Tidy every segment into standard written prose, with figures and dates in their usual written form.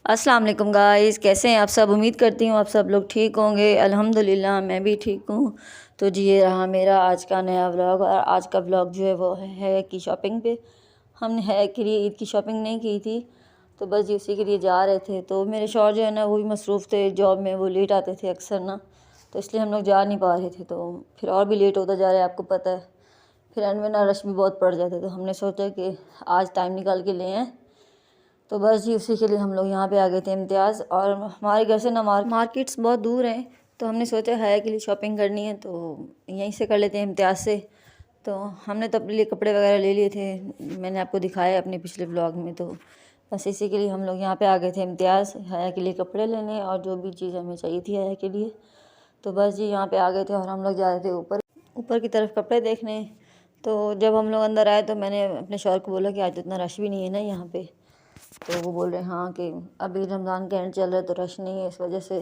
अस्सलाम वालेकुम गाइस, कैसे हैं आप सब। उम्मीद करती हूँ आप सब लोग ठीक होंगे। अल्हम्दुलिल्लाह मैं भी ठीक हूँ। तो जी ये रहा मेरा आज का नया व्लॉग। और आज का व्लॉग जो है वो है कि शॉपिंग पे। हमने है के लिए ईद की शॉपिंग नहीं की थी, तो बस जी उसी के लिए जा रहे थे। तो मेरे शौहर जो है ना वो भी मसरूफ़ थे जॉब में, वो लेट आते थे अक्सर ना, तो इसलिए हम लोग जा नहीं पा रहे थे। तो फिर और भी लेट होता जा रहा है, आपको पता है। फिर एंड में ना रश भी बहुत पड़ जाते, तो हमने सोचा कि आज टाइम निकाल के ले आएँ। तो बस जी उसी के लिए हम लोग यहाँ पे आ गए थे इम्तियाज़। और हमारे घर से ना मार्केट्स बहुत दूर हैं, तो हमने सोचा है के लिए शॉपिंग करनी है तो यहीं से कर लेते हैं इम्तियाज़ से। तो हमने तो अपने लिए कपड़े वगैरह ले लिए थे, मैंने आपको दिखाया अपने पिछले व्लॉग में। तो बस इसी के लिए हम लोग यहाँ पे आ गए थे इम्तियाज़, हया के लिए कपड़े लेने और जो भी चीज़ हमें चाहिए थी हया के लिए। तो बस जी यहाँ पे आ गए थे और हम लोग जा रहे थे ऊपर ऊपर की तरफ कपड़े देखने। तो जब हम लोग अंदर आए तो मैंने अपने शौहर को बोला कि आज इतना रश भी नहीं है ना यहाँ पे। तो वो बोल रहे हैं हाँ कि अभी रमज़ान का एंड चल रहा है तो रश नहीं है इस वजह से।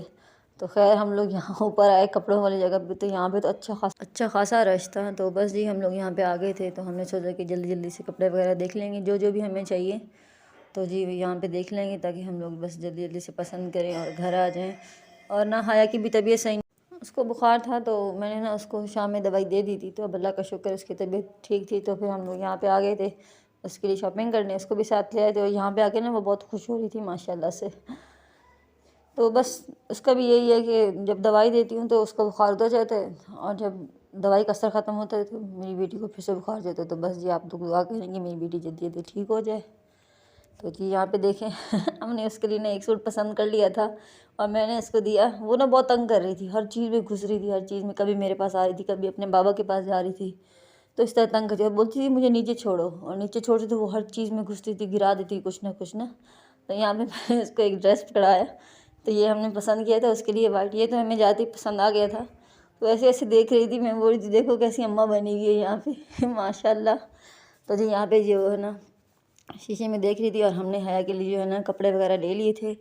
तो खैर हम लोग यहाँ ऊपर आए कपड़ों वाली जगह पे, तो यहाँ पे तो अच्छा खासा रश था। तो बस जी हम लोग यहाँ पे आ गए थे, तो हमने सोचा कि जल्दी जल्दी से कपड़े वगैरह देख लेंगे जो जो भी हमें चाहिए। तो जी यहाँ पे देख लेंगे ताकि हम लोग बस जल्दी जल्दी से पसंद करें और घर आ जाएँ। और ना हया की भी तबीयत सही, उसको बुखार था, तो मैंने ना उसको शाम में दवाई दे दी थी। तो अब अल्लाह का शुक्र है उसकी तबीयत ठीक थी। तो फिर हम लोग यहाँ पे आ गए थे उसके लिए शॉपिंग करने, उसको भी साथ ले आए थे। और यहाँ पे आके ना वो बहुत खुश हो रही थी माशाल्लाह से। तो बस उसका भी यही है कि जब दवाई देती हूँ तो उसका बुखार उतर जाता है, और जब दवाई का असर ख़त्म होता है तो मेरी बेटी को फिर से बुखार जाता है। तो बस जी आप तो दुआ करेंगे मेरी बेटी जल्दी जल्दी ठीक हो जाए। तो जी यहाँ पे देखें हमने उसके लिए ना एक सूट पसंद कर लिया था और मैंने इसको दिया। वो ना बहुत तंग कर रही थी, हर चीज़ में घुस रही थी, हर चीज़ में, कभी मेरे पास आ रही थी, कभी अपने बाबा के पास जा रही थी। तो इस तरह तंग करती, और बोलती थी मुझे नीचे छोड़ो, और नीचे छोड़ती तो वो हर चीज़ में घुसती थी, गिरा देती कुछ ना कुछ ना। तो यहाँ पे मैंने उसको एक ड्रेस पकड़ाया, तो ये हमने पसंद किया था उसके लिए वाइट। ये तो हमें जाती पसंद आ गया था। तो ऐसे ऐसे देख रही थी, मैं बोल रही थी देखो कैसी अम्मा बनी हुई है यहाँ पे माशाल्लाह। तो जी यहाँ पे जो है ना शीशे में देख रही थी, और हमने हया के लिए जो है ना कपड़े वगैरह ले लिए थे।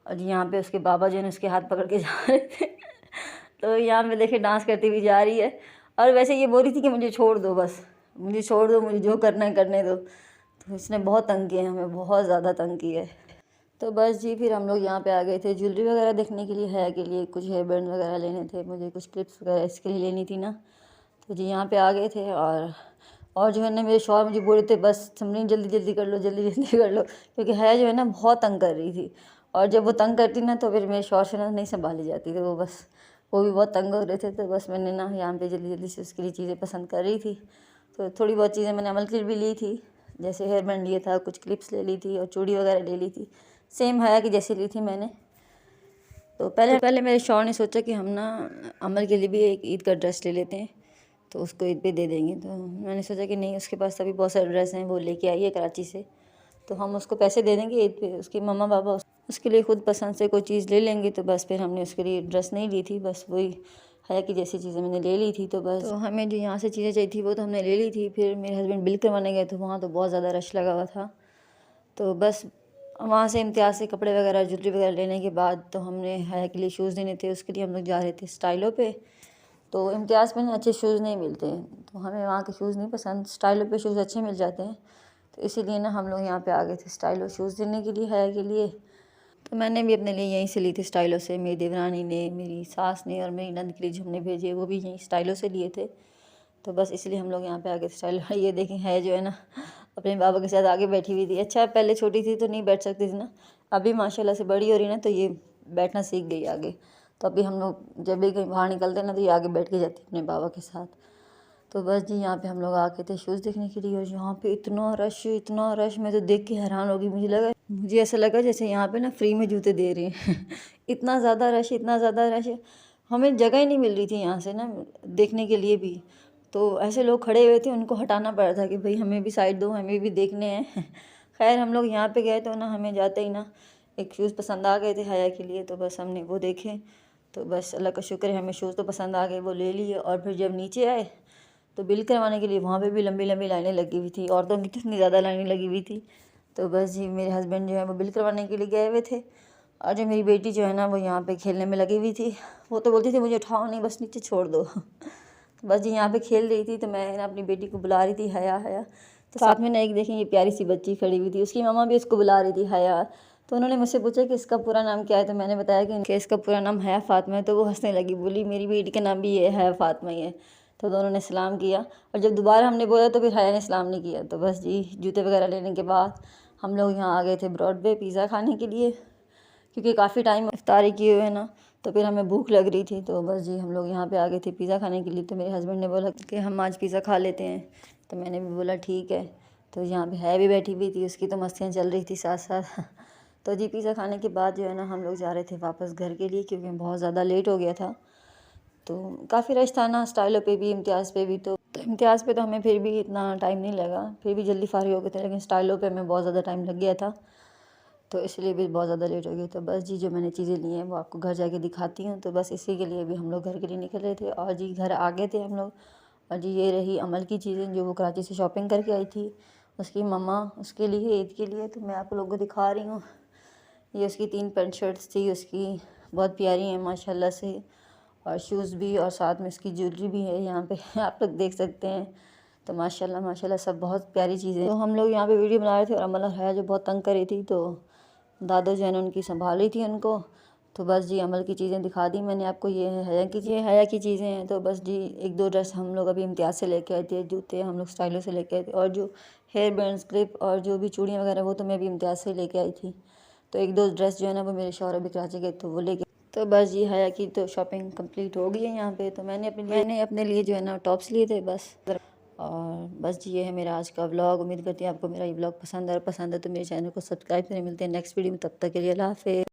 और जी यहाँ पे उसके बाबा जो है ना उसके हाथ पकड़ के जा रहे थे तो यहाँ पे देखे डांस करती हुई जा रही है। और वैसे ये बोल रही थी कि मुझे छोड़ दो, बस मुझे छोड़ दो, मुझे जो करना है करने दो। तो इसने बहुत तंग किया, हमें बहुत ज़्यादा तंग किया है। तो बस जी फिर हम लोग यहाँ पे आ गए थे ज्वेलरी वगैरह देखने के लिए, हया के लिए कुछ हेयर बैंड वगैरह लेने थे, मुझे कुछ क्लिप्स वगैरह इसके लिए लेनी थी ना। तो जी यहाँ पे आ गए थे। और जो है ना मेरे शौहर मुझे बोल रहे थे बस समरीन जल्दी जल्दी कर लो, जल्दी जल्दी कर लो, क्योंकि हया जो है ना बहुत तंग कर रही थी। और जब वो तंग करती ना तो फिर मेरे शौहर से ना नहीं संभाली जाती, तो वो बस वो भी बहुत तंग हो रहे थे। तो बस मैंने ना यहाँ पे जल्दी जल्दी से उसके लिए चीज़ें पसंद कर रही थी। तो थोड़ी बहुत चीज़ें मैंने अमल की भी ली थी, जैसे हेयर बैंड लिया था, कुछ क्लिप्स ले ली थी और चूड़ी वगैरह ले ली थी, सेम हया की जैसी ली थी मैंने। तो पहले मेरे शौहर ने सोचा कि हम ना अमल के लिए भी एक ईद का ड्रेस ले लेते हैं, तो उसको ईद पे दे देंगे। तो मैंने सोचा कि नहीं, उसके पास अभी बहुत सारे ड्रेस हैं, वो लेके आई है कराची से, तो हम उसको पैसे दे देंगे ईद पे। उसकी मम्मा पापा उसके लिए खुद पसंद से कोई चीज़ ले लेंगे। तो बस फिर हमने उसके लिए ड्रेस नहीं ली थी, बस वही हया की जैसी चीज़ें मैंने ले ली थी। तो बस तो हमें जो यहाँ से चीज़ें चाहिए थी वो तो हमने ले ली थी। फिर मेरे हस्बैंड बिल करवाने गए तो वहाँ तो बहुत ज़्यादा रश लगा हुआ था। तो बस वहाँ से इम्तियाज़ से कपड़े वगैरह ज्वेलरी वगैरह लेने के बाद तो हमने हया के लिए शूज़ लेने थे, उसके लिए हम लोग जा रहे थे स्टाइलो पे। तो इम्तियाज़ में ना अच्छे शूज़ नहीं मिलते हैं, तो हमें वहाँ के शूज़ नहीं पसंद, स्टाइलो पे शूज़ अच्छे मिल जाते हैं। तो इसीलिए ना हम लोग यहाँ पे आ गए थे स्टाइलो शूज़ लेने के लिए हया के लिए। तो मैंने भी अपने लिए यहीं से ली थी स्टाइलो से, मेरी देवरानी ने, मेरी सास ने, और मेरी नंद के लिए जो हमने भेजे वो भी यहीं स्टाइलो से लिए थे। तो बस इसलिए हम लोग यहाँ पे आ गए थे स्टाइलो। ये देखें है जो है ना अपने बाबा के साथ आगे बैठी हुई थी। अच्छा पहले छोटी थी तो नहीं बैठ सकती थी ना, अभी माशाल्लाह से बड़ी हो रही ना तो ये बैठना सीख गई आगे। तो अभी हम लोग जब भी कहीं बाहर निकलते हैं ना तो ये आगे बैठ के जाती है अपने बाबा के साथ। तो बस जी यहाँ पे हम लोग आके थे शूज़ देखने के लिए, और यहाँ पे इतना रश, मैं तो देख के हैरान हो गई। मुझे ऐसा लगा जैसे यहाँ पे ना फ्री में जूते दे रहे हैं इतना ज़्यादा रश, इतना ज़्यादा रश, हमें जगह ही नहीं मिल रही थी यहाँ से ना देखने के लिए भी। तो ऐसे लोग खड़े हुए थे, उनको हटाना पड़ा था कि भाई हमें भी साइड दो, हमें भी देखने हैं खैर हम लोग यहाँ पे गए तो ना हमें जाते ही ना एक शूज़ पसंद आ गए थे हया के लिए, तो बस हमने वो देखे। तो बस अल्लाह का शुक्र है हमें शूज़ तो पसंद आ गए, वो ले लिए। और फिर जब नीचे आए तो बिल करवाने के लिए वहाँ पे भी लंबी लंबी लाइनें लगी हुई थी, औरतों की कितनी ज़्यादा लाइनें लगी हुई थी। तो बस जी मेरे हस्बैंड जो है वो बिल करवाने के लिए गए हुए थे, और जो मेरी बेटी जो है ना वो यहाँ पे खेलने में लगी हुई थी। वो तो बोलती थी मुझे उठाओ नहीं, बस नीचे छोड़ दो तो बस जी यहाँ पे खेल रही थी, तो मैं ना अपनी बेटी को बुला रही थी हया हया। तो साथ में ना एक देखें ये प्यारी सी बच्ची खड़ी हुई थी, उसकी मम्मा भी उसको बुला रही थी हया। तो उन्होंने मुझसे पूछा कि इसका पूरा नाम क्या है, तो मैंने बताया कि इसका पूरा नाम हया फ़ातिमा है। तो वो हंसने लगी, बोली मेरी बेटी का नाम भी ये हया फ़ातिमा ही है। तो दोनों ने सलाम किया, और जब दोबारा हमने बोला तो फिर हया ने सलाम नहीं किया। तो बस जी जूते वगैरह लेने के बाद हम लोग यहाँ आ गए थे ब्रॉडवे पिज़्ज़ा खाने के लिए, क्योंकि काफ़ी टाइम इफ्तारी किए हुए ना, तो फिर हमें भूख लग रही थी। तो बस जी हम लोग यहाँ पे आ गए थे पिज़्ज़ा खाने के लिए। तो मेरे हस्बैंड ने बोला कि हम आज पिज़्ज़ा खा लेते हैं, तो मैंने भी बोला ठीक है। तो यहाँ पे है भी बैठी हुई थी, उसकी तो मस्तियाँ चल रही थी साथ साथ। तो जी पिज़्ज़ा खाने के बाद जो है ना हम लोग जा रहे थे वापस घर के लिए, क्योंकि बहुत ज़्यादा लेट हो गया था। तो काफ़ी रश था ना, स्टाइलों पे भी, इम्तियाज़ पे भी। तो इम्तियाज़ पे तो हमें फिर भी इतना टाइम नहीं लगा, फिर भी जल्दी फारिग हो गए थे, लेकिन स्टाइलों पे हमें बहुत ज़्यादा टाइम लग गया था, तो इसलिए भी बहुत ज़्यादा लेट हो गई। तो बस जी जो मैंने चीज़ें ली हैं वो आपको घर जाके दिखाती हूँ। तो बस इसी के लिए भी हम लोग घर के लिए निकल रहे थे, और जी घर आ गए थे हम लोग। और जी ये रही अमल की चीज़ें जो वो कराची से शॉपिंग करके आई थी, उसकी मम्मा उसके लिए ईद के लिए। तो मैं आप लोगों को दिखा रही हूँ, ये उसकी 3 पैंट शर्ट्स थी उसकी, बहुत प्यारी हैं माशाल्लाह से, और शूज़ भी, और साथ में इसकी ज्वेलरी भी है यहाँ पे आप लोग देख सकते हैं। तो माशाल्लाह माशाल्लाह सब बहुत प्यारी चीज़ें। तो हम लोग यहाँ पे वीडियो बना रहे थे, और अमल है जो बहुत तंग कर रही थी, तो दादा जो है ना उनकी संभाल रही थी उनको। तो बस जी अमल की चीज़ें दिखा दी मैंने आपको, ये है हया की चीज़ें हैं। तो बस जी 1-2 ड्रेस हम लोग अभी इम्तियाज़ से लेके आए थे, जूते हम लोग स्टाइलों से लेके आए थे, और जो हेयर बैंड्स क्लिप और जो भी चूड़ियाँ वगैरह वो तो मैं अभी इम्तियाज़ से लेके आई थी। तो 1-2 ड्रेस जो है ना वो मेरे शौहर अभी कराची गए तो वो लेके। तो बस जी हया की तो शॉपिंग कंप्लीट हो गई है यहाँ पे। तो मैंने अपने लिए जो है ना टॉप्स लिए थे बस। और बस जी ये है मेरा आज का व्लॉग। उम्मीद करती हूँ आपको मेरा ये व्लॉग पसंद है तो मेरे चैनल को सब्सक्राइब करें। मिलते हैं नेक्स्ट वीडियो में, तब तक के लिए अल्लाह हाफ़िज़।